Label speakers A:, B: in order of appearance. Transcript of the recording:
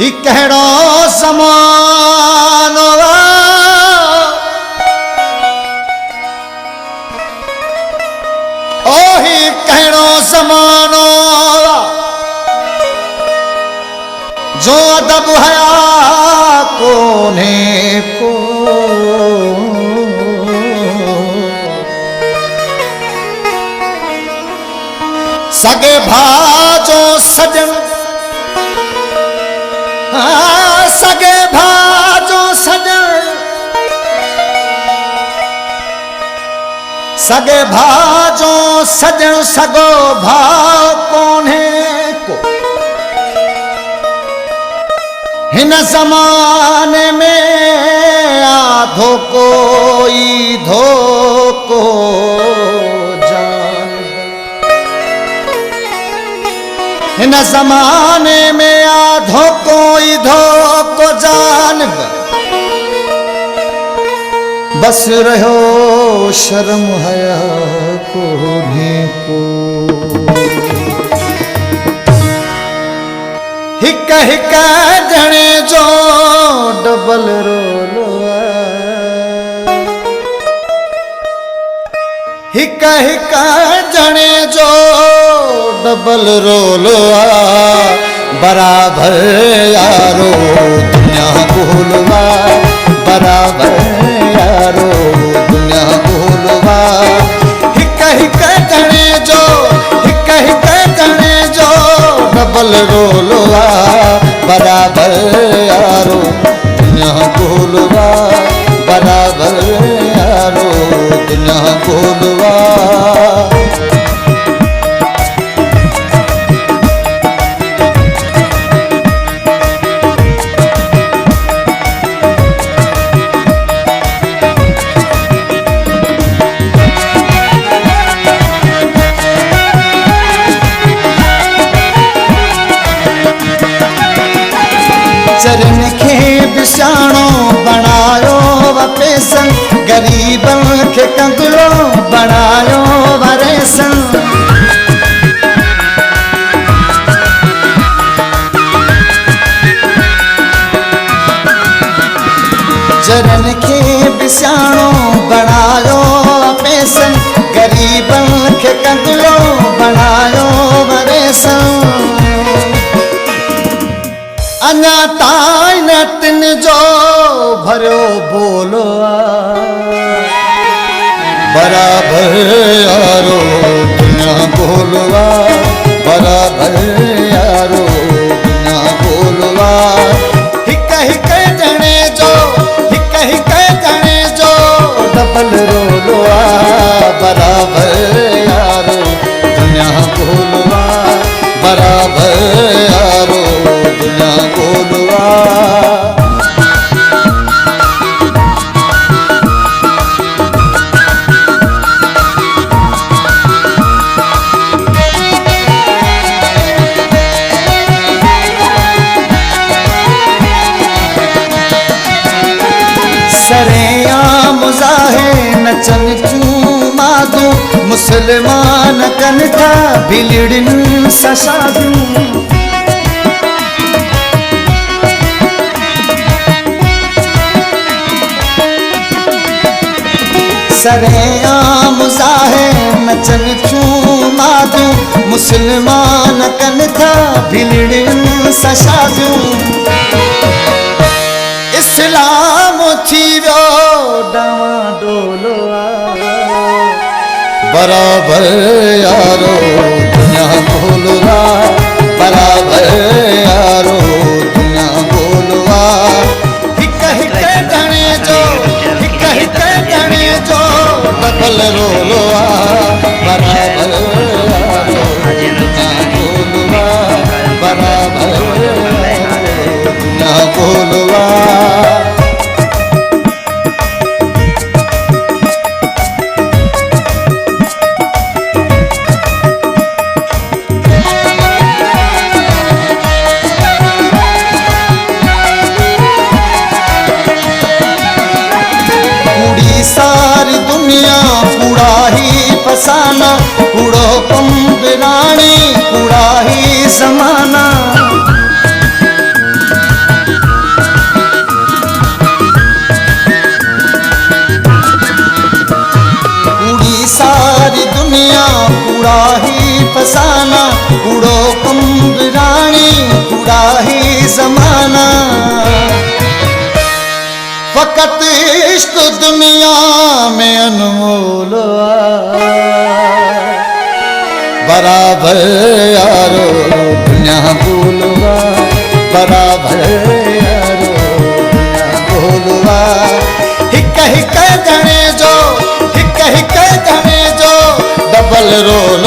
A: ही कहिड़ो ज़मानो ओ ही कहिड़ो ज़मानो जो अदब हया कोने को सगे भाजो सजन सगे भाजो सजन सगे भाजो सजन सगो भाव कोने को हिन ज़माने में आधो कोई धोको जान हिन ज़माने में आधो कोई धोको जान बस रहो शर्म हया कोने को हिक हिक जने जो डबल रोलो हिक हिक जने जो डबल रोलो बराबर यारो दुनिया बोलवा बराबर यारो दुनिया बोलवा हिक हिक जने जो डबल रोलवा बराबर यारो दुनिया बोलवा बराबर यारो दुनिया बोलवा चरण खे बिसाणो बनायो वपेसन गरीबन खे कंगलो बनायो वरेसन चरण खे बिसाणो बनायो वपेसन गरीबन खे कंगलो बनायो वरेसन अन्या ताई न तिन जो भरो बोलो बराबर यारो दुनिया बोलवा बराबर यारो दुनिया बोलवा हिक हिक जने जो डबल रोलवा बराबर यारो दुनिया बोलवा बराबर यारो दुनिया बोलवा सरेआम ज़ाहे नचन चूमादू मुसलमान कन था बिलड़िन सशादू सरेआम ज़ाहे नचन चूमादू मुसलमान कन था बिलड़िन सशादू इस्लाम थी वो डावा डोलो बराबर यारो दुनिया बोलवा बराबर यारो दुनिया बोलवा हिक हिक जने जो डबल रोलवा बराबर यारो दुनिया बोलवा बराबर दुनिया बोलवा कूड़ी सारी दुनिया कूड़ा ही फसाना, कूड़ो कम बिरानी कूड़ा ही जमाना। कूड़ी सारी दुनिया कूड़ा ही फसाना, कूड़ो कम बिरानी कूड़ा ही जमाना। फकत इश्क दुनिया में अनमोल बराबर यारो दुनिया बोलवा, बराबर यारो दुनिया बोलवा। हिक हिक जने जो, हिक हिक जने जो डबल रोल